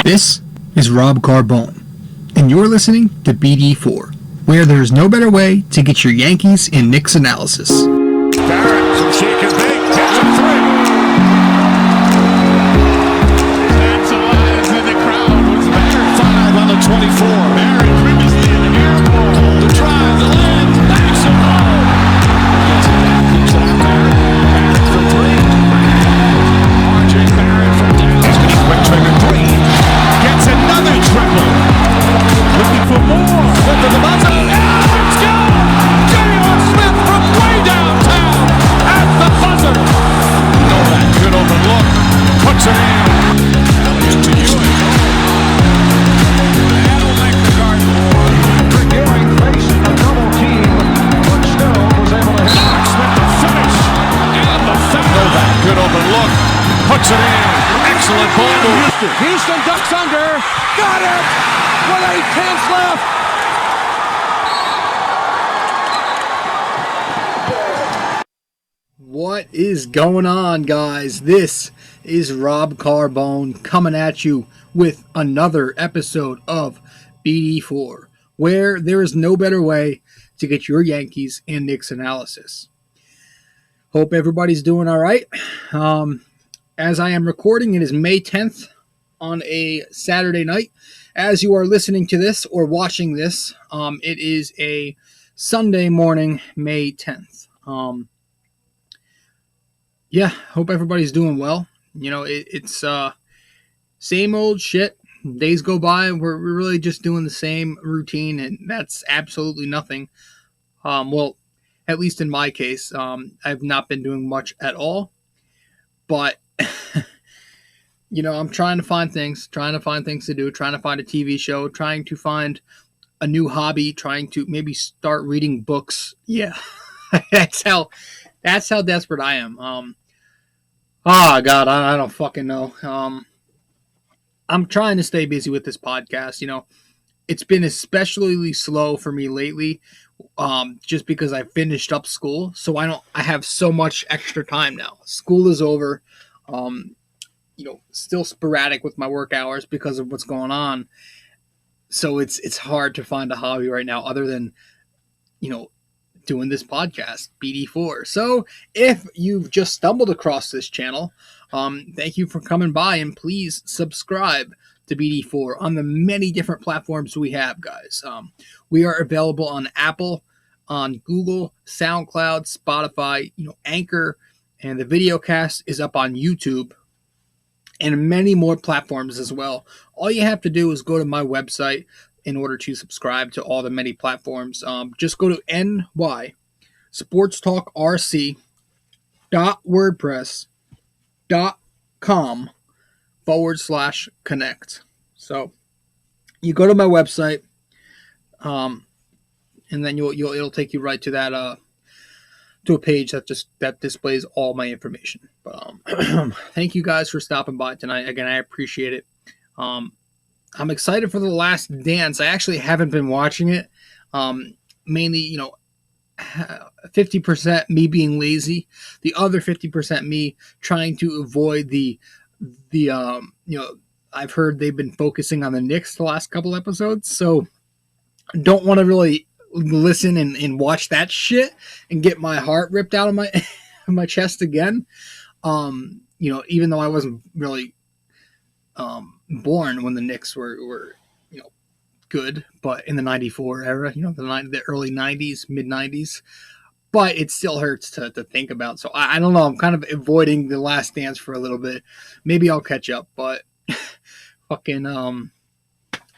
This is Rob Carbone, and you're listening to BD4, where there's no better way to get your Yankees and Knicks analysis. Barrett, some shake and bake, catch a three. That's alive in the crowd with Barrett. 5 on the 24. Barrett previously an air ball. The drive, the land, backs it home. Gets it back, keeps it out there. Barrett for three. RJ Barrett from down. Quick trigger three. Gets another triple. Looking for more. Flip to the buzzer. And it's gone. Smith from way downtown at the buzzer. Oh, that good open look. Puts it in. To Ewing. That'll make the Garden War. Ewing facing a double team, but still was able to hit. Smith the finish. And the foul. Oh, that good open look. Puts it in. Excellent ball move. Houston ducks under. Got it. With 8 tenths left. What is going on, guys? This is Rob Carbone coming at you with another episode of BD4, where there is no better way to get your Yankees and Knicks analysis. Hope everybody's doing all right. As I am recording, it is May 10th on a Saturday night. As you are listening to this or watching this, it is a Sunday morning, May 10th. Yeah, hope everybody's doing well. You know, it's same old shit. Days go by, we're really just doing the same routine, and that's absolutely nothing. Well, at least in my case, I've not been doing much at all. But, you know, I'm trying to find things to do, trying to find a TV show, trying to find a new hobby, trying to maybe start reading books. Yeah, that's how desperate I am. God, I don't fucking know. I'm trying to stay busy with this podcast. You know, it's been especially slow for me lately, just because I finished up school, so I have so much extra time now. School is over. You know, still sporadic with my work hours because of what's going on. So it's hard to find a hobby right now other than, you know, doing this podcast, BD4. So if you've just stumbled across this channel, thank you for coming by, and please subscribe to BD4 on the many different platforms we have, guys. We are available on Apple, on Google, SoundCloud, Spotify, you know, Anchor, and the video cast is up on YouTube and many more platforms as well. All you have to do is go to my website in order to subscribe to all the many platforms. Just go to nysportstalkrc.wordpress.com/connect. So you go to my website, and then it'll take you right to that to a page that displays all my information. But thank you guys for stopping by tonight. Again, I appreciate it. I'm excited for The Last Dance. I actually haven't been watching it. Mainly, you know, 50% me being lazy, the other 50% me trying to avoid the you know, I've heard they've been focusing on the Knicks the last couple episodes, so don't want to really listen and watch that shit and get my heart ripped out of my chest again. You know, even though I wasn't really born when the Knicks were you know, good, but in the 94 era, you know, the early 90s, mid 90s, but it still hurts to think about. So I don't know, I'm kind of avoiding The Last Dance for a little bit. Maybe I'll catch up, but fucking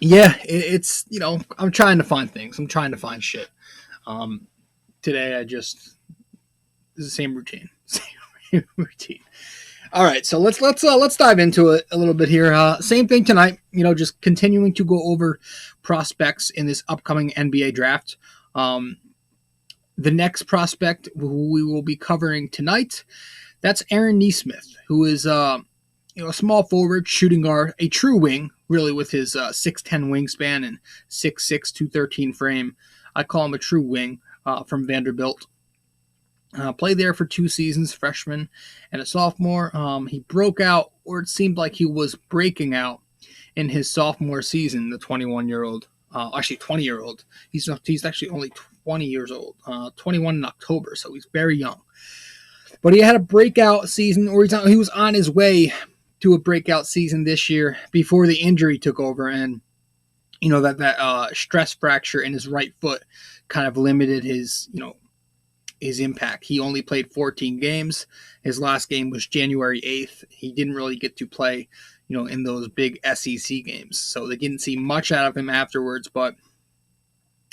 yeah, it's, you know, I'm trying to find things. I'm trying to find shit. Today it's the same routine. Same routine. All right, so let's dive into it a little bit here. Same thing tonight, you know, just continuing to go over prospects in this upcoming NBA draft. The next prospect we will be covering tonight, that's Aaron Nesmith, who is you know, a small forward, shooting guard, a true wing, really, with his 6'10" wingspan and 6'6", 213 frame. I call him a true wing, from Vanderbilt. Played there for 2 seasons, freshman and a sophomore. He broke out, or it seemed like he was breaking out, in his sophomore season, the 21-year-old, actually 20-year-old. He's actually only 20 years old, 21 in October, so he's very young. But he had a breakout season, or he was on his way to a breakout season this year before the injury took over, and that stress fracture in his right foot kind of limited his impact. He only played 14 games. His last game was January 8th. He didn't really get to play, in those big SEC games. So they didn't see much out of him afterwards,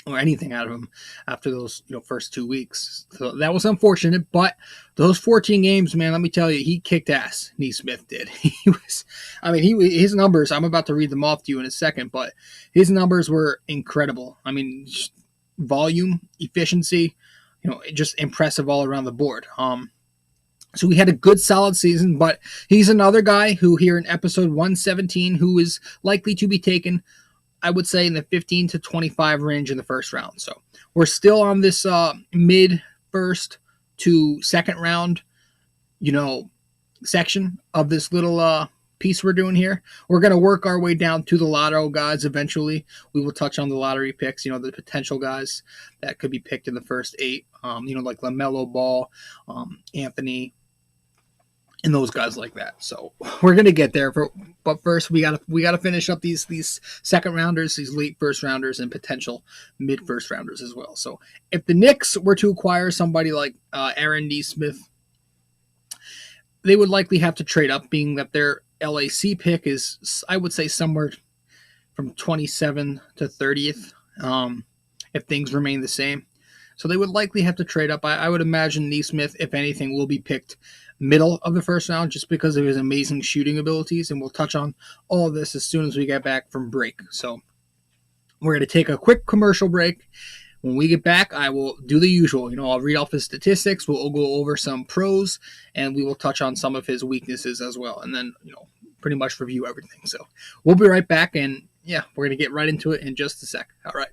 or anything out of him after those, first 2 weeks. So that was unfortunate, but those 14 games, man, let me tell you, he kicked ass. Nesmith did. His numbers, I'm about to read them off to you in a second, but his numbers were incredible. Volume, efficiency, just impressive all around the board. So he had a good, solid season, but he's another guy who here in episode 117 who is likely to be taken, I would say, in the 15 to 25 range in the first round. So we're still on this mid first to second round, section of this little piece we're doing here. We're going to work our way down to the lotto guys eventually. We will touch on the lottery picks, the potential guys that could be picked in the first 8, like LaMelo Ball, Anthony, and those guys like that. So we're going to get there. But first, we gotta finish up these second rounders, these late first rounders, and potential mid first rounders as well. So if the Knicks were to acquire somebody like Aaron Nesmith, they would likely have to trade up, being that their LAC pick is, I would say, somewhere from 27 to 30th, if things remain the same. So they would likely have to trade up. I would imagine Nesmith, if anything, will be picked middle of the first round just because of his amazing shooting abilities, and we'll touch on all of this as soon as we get back from break. So we're going to take a quick commercial break. When we get back, I will do the usual. I'll read off his statistics. We'll go over some pros, and we will touch on some of his weaknesses as well. And then, pretty much review everything. So we'll be right back, and yeah, we're going to get right into it in just a sec. All right.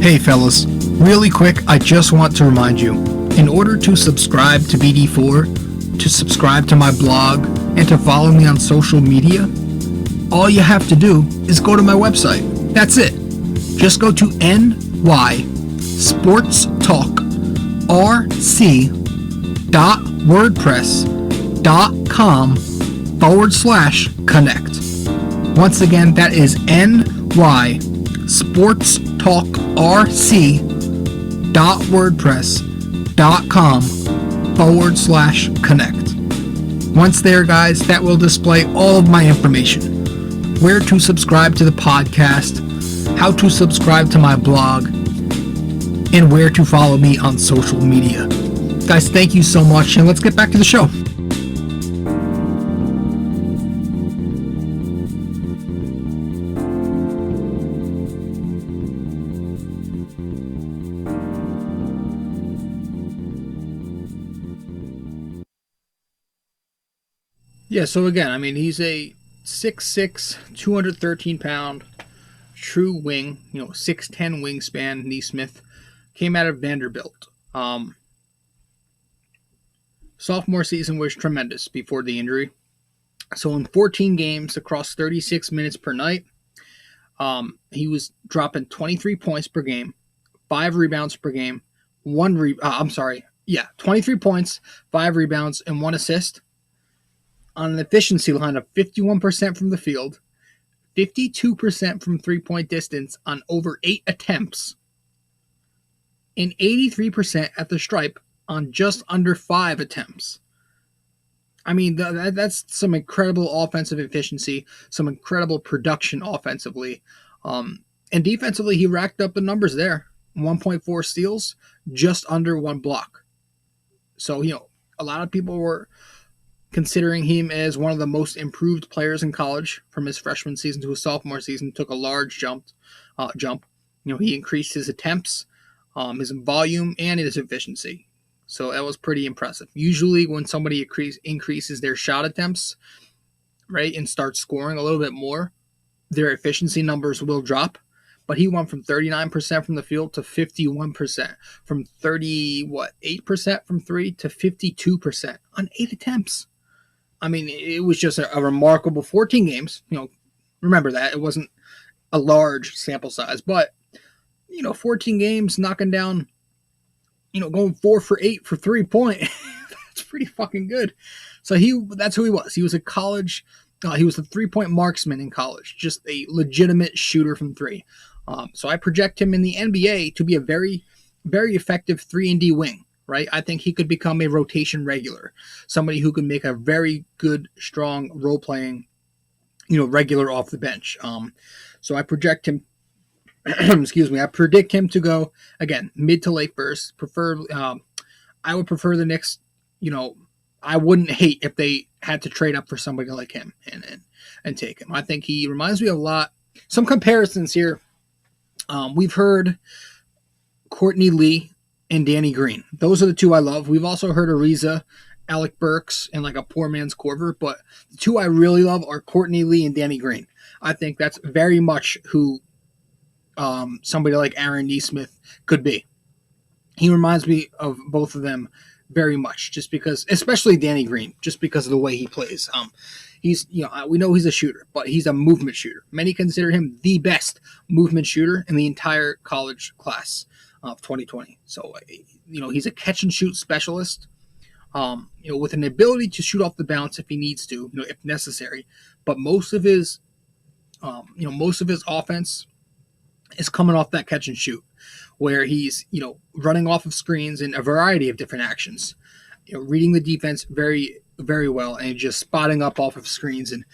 Hey fellas, really quick, I just want to remind you, in order to subscribe to BD4, to subscribe to my blog, and to follow me on social media, all you have to do is go to my website. That's it. Just go to nysportstalk.wordpress.com/connect. Once again, that is nysportstalkrc.wordpress.com/connect. Once there, guys, that will display all of my information. Where to subscribe to the podcast, how to subscribe to my blog, and where to follow me on social media. Guys, thank you so much, and let's get back to the show. Yeah, so again, he's a 6'6", 213-pound true wing, 6'10" wingspan. Nesmith came out of Vanderbilt. Sophomore season was tremendous before the injury. So in 14 games across 36 minutes per night, he was dropping 23 points per game, 5 rebounds per game, 23 points, 5 rebounds, and 1 assist. On an efficiency line of 51% from the field, 52% from three-point distance on over 8 attempts, and 83% at the stripe on just under 5 attempts. That's some incredible offensive efficiency, some incredible production offensively. And defensively, he racked up the numbers there. 1.4 steals, just under 1 block. So, a lot of people were considering him as one of the most improved players in college from his freshman season to his sophomore season. Took a large jump. He increased his attempts, his volume, and his efficiency. So that was pretty impressive. Usually when somebody increases their shot attempts, right, and starts scoring a little bit more, their efficiency numbers will drop. But he went from 39% from the field to 51%, from 8% from three to 52% on 8 attempts. I mean, it was just a remarkable 14 games. Remember that it wasn't a large sample size, but 14 games, knocking down, going 4 for 8 for 3-point. That's pretty fucking good. So that's who he was. He was a college. He was a 3-point marksman in college, just a legitimate shooter from three. So I project him in the NBA to be a very, very effective 3-and-D wing. Right, I think he could become a rotation regular, somebody who can make a very good, strong role playing, regular off the bench. So I project him. Excuse me. I predict him to go again mid to late first. I would prefer the Knicks. I wouldn't hate if they had to trade up for somebody like him and take him. I think he reminds me of a lot. Some comparisons here. We've heard Courtney Lee and Danny Green. Those are the two I love. We've also heard Ariza, Alec Burks, and like a poor man's Corver, but the two I really love are Courtney Lee and Danny Green. I think that's very much who somebody like Aaron Nesmith could be. He reminds me of both of them very much, just because, especially Danny Green, just because of the way he plays. He's, we know he's a shooter, but he's a movement shooter. Many consider him the best movement shooter in the entire college class of 2020. So, he's a catch and shoot specialist, with an ability to shoot off the bounce if he needs to, if necessary. But most of his offense is coming off that catch and shoot, where he's, running off of screens in a variety of different actions, reading the defense very, very well and just spotting up off of screens and,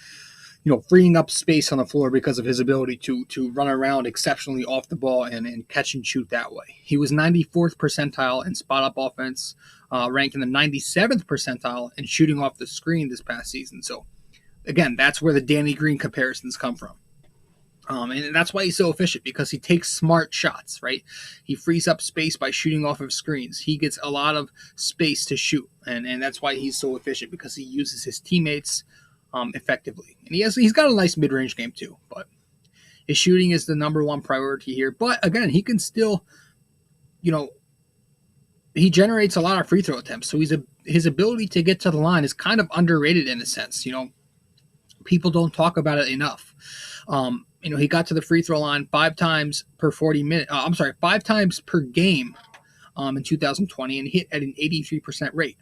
freeing up space on the floor because of his ability to run around exceptionally off the ball and catch and shoot that way. He was 94th percentile in spot up offense, ranked in the 97th percentile in shooting off the screen this past season. So, again, that's where the Danny Green comparisons come from. And that's why he's so efficient, because he takes smart shots, right? He frees up space by shooting off of screens. He gets a lot of space to shoot, and that's why he's so efficient, because he uses his teammates effectively. And he's got a nice mid-range game too, but his shooting is the number one priority here. But again, he can still, he generates a lot of free throw attempts. So his ability to get to the line is kind of underrated in a sense. People don't talk about it enough. He got to the free throw line 5 times per 40 minutes. 5 times per game in 2020 and hit at an 83% rate.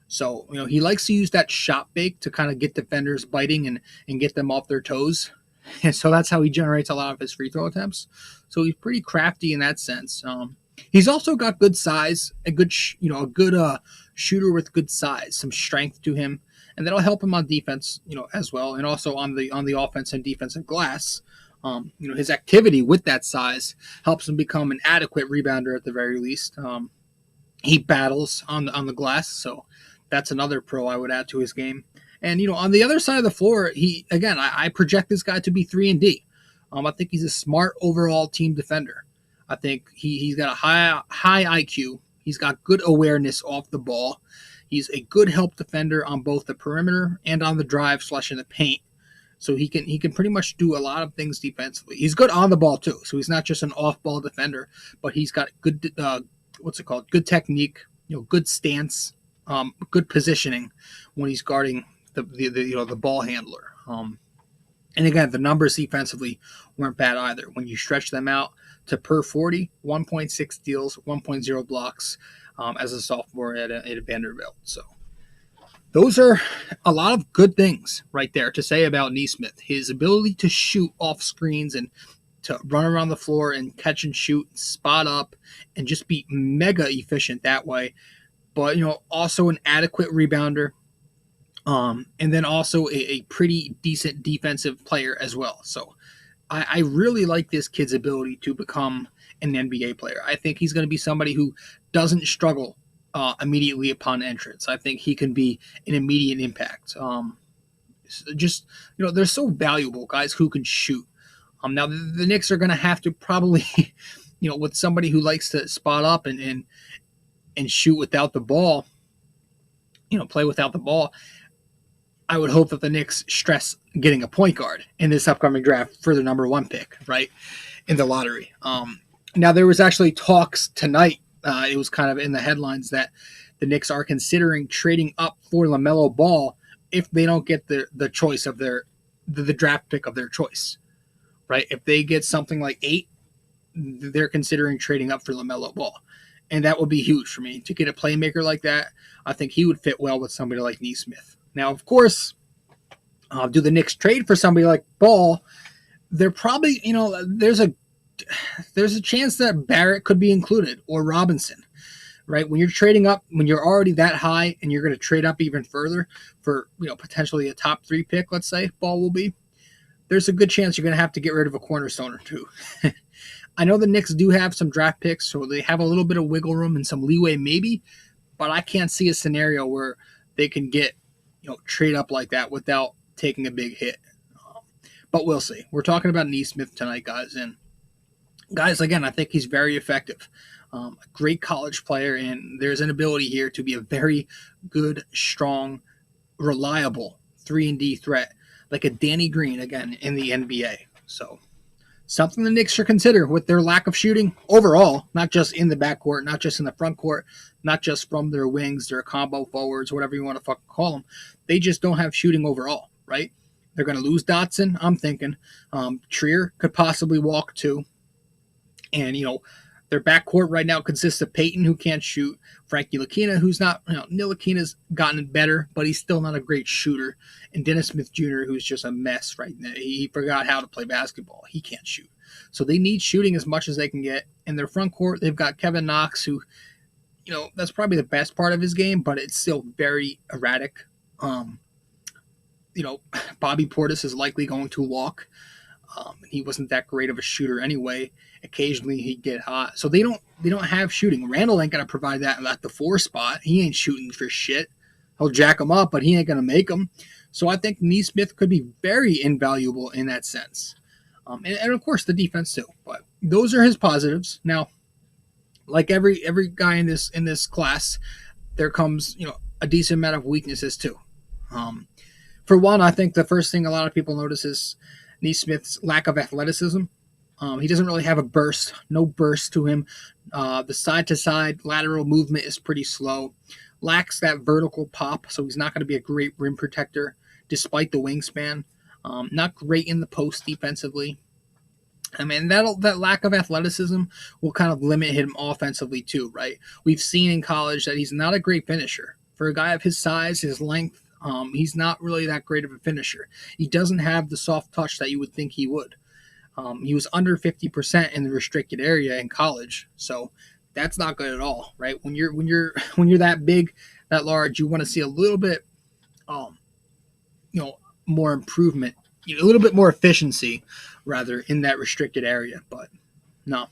So, he likes to use that shot fake to kind of get defenders biting and get them off their toes. And so that's how he generates a lot of his free throw attempts. So he's pretty crafty in that sense. He's also got good size, a good shooter with good size, some strength to him, and that'll help him on defense, as well, and also on the offense and defensive glass. His activity with that size helps him become an adequate rebounder at the very least. He battles on the glass, so that's another pro I would add to his game. And on the other side of the floor, I project this guy to be 3-and-D. I think he's a smart overall team defender. I think he's got a high IQ. He's got good awareness off the ball. He's a good help defender on both the perimeter and on the drive / in the paint. So he can pretty much do a lot of things defensively. He's good on the ball too. So he's not just an off-ball defender, but he's got good good technique, good stance, good positioning when he's guarding the ball handler. And again, the numbers defensively weren't bad either. When you stretch them out to per 40, 1.6 steals, 1.0 blocks as a sophomore at Vanderbilt. So those are a lot of good things right there to say about Nesmith. His ability to shoot off screens and to run around the floor and catch and shoot, and spot up, and just be mega efficient that way. But, also an adequate rebounder. And then also a pretty decent defensive player as well. So I really like this kid's ability to become an NBA player. I think he's going to be somebody who doesn't struggle immediately upon entrance. I think he can be an immediate impact. They're so valuable, guys who can shoot. Now the Knicks are going to have to probably, with somebody who likes to spot up and shoot without the ball, play without the ball. I would hope that the Knicks stress getting a point guard in this upcoming draft for the number 1 pick, right, in the lottery. Now, there was actually talks tonight. It was kind of in the headlines that the Knicks are considering trading up for LaMelo Ball if they don't get the choice of the draft pick of their choice, right? If they get something like 8, they're considering trading up for LaMelo Ball. And that would be huge for me. To get a playmaker like that, I think he would fit well with somebody like Nesmith. Now, of course, do the Knicks trade for somebody like Ball? They're probably, there's a chance that Barrett could be included or Robinson, right? When you're trading up, when you're already that high and you're going to trade up even further for, potentially a top 3 pick, let's say Ball will be, there's a good chance you're going to have to get rid of a cornerstone or two. I know the Knicks do have some draft picks, so they have a little bit of wiggle room and some leeway maybe, but I can't see a scenario where they can get, trade up like that without taking a big hit. But we'll see. We're talking about Nesmith tonight, guys. And guys, again, I think he's very effective. A great college player, and there's an ability here to be a very good, strong, reliable 3-and-D threat, like a Danny Green, again, in the NBA. So something the Knicks should consider with their lack of shooting overall, not just in the backcourt, not just in the front court, not just from their wings, their combo forwards, whatever you want to fucking call them. They just don't have shooting overall, right? They're going to lose Dotson, I'm thinking. Trier could possibly walk too. And, their backcourt right now consists of Peyton, who can't shoot, Frankie Ntilikina, who's not, Ntilikina's gotten better, but he's still not a great shooter, and Dennis Smith Jr., who's just a mess right now. He forgot how to play basketball. He can't shoot. So they need shooting as much as they can get. In their front court, they've got Kevin Knox, who, that's probably the best part of his game, but it's still very erratic. Bobby Portis is likely going to walk. He wasn't that great of a shooter anyway. Occasionally he'd get hot. So they don't have shooting. Randall ain't gonna provide that at the 4 spot. He ain't shooting for shit. He'll jack him up, but he ain't gonna make them. So I think Nesmith could be very invaluable in that sense. And of course the defense too. But those are his positives. Now, like every guy in this class, there comes a decent amount of weaknesses too. For one, I think the first thing a lot of people notice is Nesmith's lack of athleticism. He doesn't really have a burst, no burst to him. The side-to-side lateral movement is pretty slow. Lacks that vertical pop, so he's not going to be a great rim protector despite the wingspan. Not great in the post defensively. I mean, that lack of athleticism will kind of limit him offensively too, right? We've seen in college that he's not a great finisher. For a guy of his size, his length, he's not really that great of a finisher. He doesn't have the soft touch that you would think he would. He was under 50% in the restricted area in college, so that's not good at all, right? When you're that big, that large, you want to see a little bit, more improvement, a little bit more efficiency, rather, in that restricted area. But no,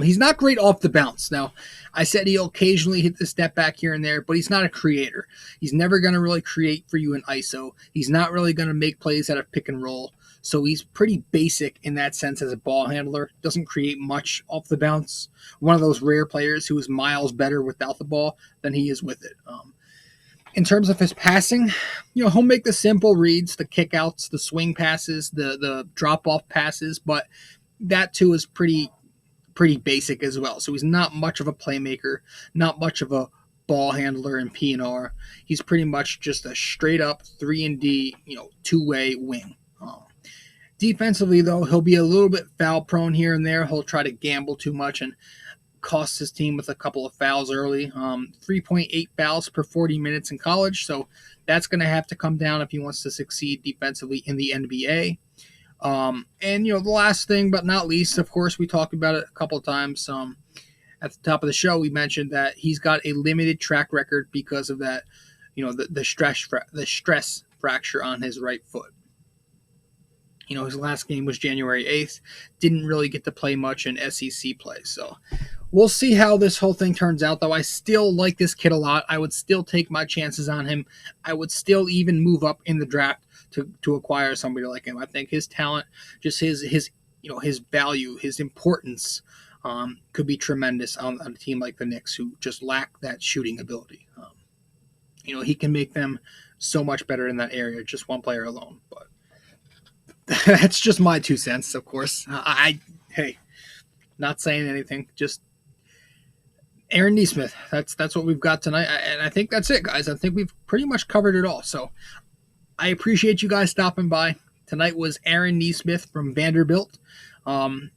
he's not great off the bounce. Now, I said he'll occasionally hit the step back here and there, but he's not a creator. He's never going to really create for you in ISO. He's not really going to make plays out of pick and roll. So he's pretty basic in that sense as a ball handler. Doesn't create much off the bounce. One of those rare players who is miles better without the ball than he is with it. In terms of his passing, he'll make the simple reads, the kickouts, the swing passes, the drop-off passes, but that too is pretty basic as well. So he's not much of a playmaker, not much of a ball handler in P&R. He's pretty much just a straight-up 3-and-D, two-way wing. Defensively, though, he'll be a little bit foul-prone here and there. He'll try to gamble too much and cost his team with a couple of fouls early. 3.8 fouls per 40 minutes in college, so that's going to have to come down if he wants to succeed defensively in the NBA. And the last thing, but not least, of course, we talked about it a couple of times. At the top of the show, we mentioned that he's got a limited track record because of that, the stress fracture on his right foot. His last game was January 8th. Didn't really get to play much in SEC play. So we'll see how this whole thing turns out, though. I still like this kid a lot. I would still take my chances on him. I would still even move up in the draft to acquire somebody like him. I think his talent, just his value, his importance could be tremendous on a team like the Knicks, who just lack that shooting ability. He can make them so much better in that area, just one player alone. But that's just my 2 cents, of course. Hey, not saying anything, just Aaron Nesmith. That's what we've got tonight, and I think that's it, guys. I think we've pretty much covered it all. So I appreciate you guys stopping by. Tonight was Aaron Nesmith from Vanderbilt. 6'6",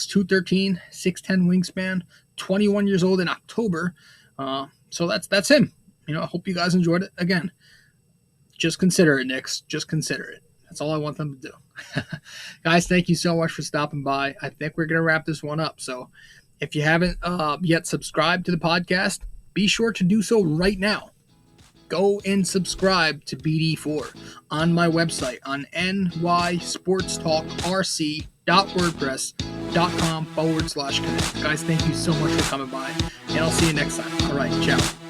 213, 6'10" wingspan, 21 years old in October. So that's him. I hope you guys enjoyed it. Again, just consider it, Knicks. Just consider it. That's all I want them to do. Guys, thank you so much for stopping by. I think we're going to wrap this one up. So if you haven't yet subscribed to the podcast, be sure to do so right now. Go and subscribe to BD4 on my website on nysportstalkrc.wordpress.com/connect. Guys, thank you so much for coming by, and I'll see you next time. All right, ciao.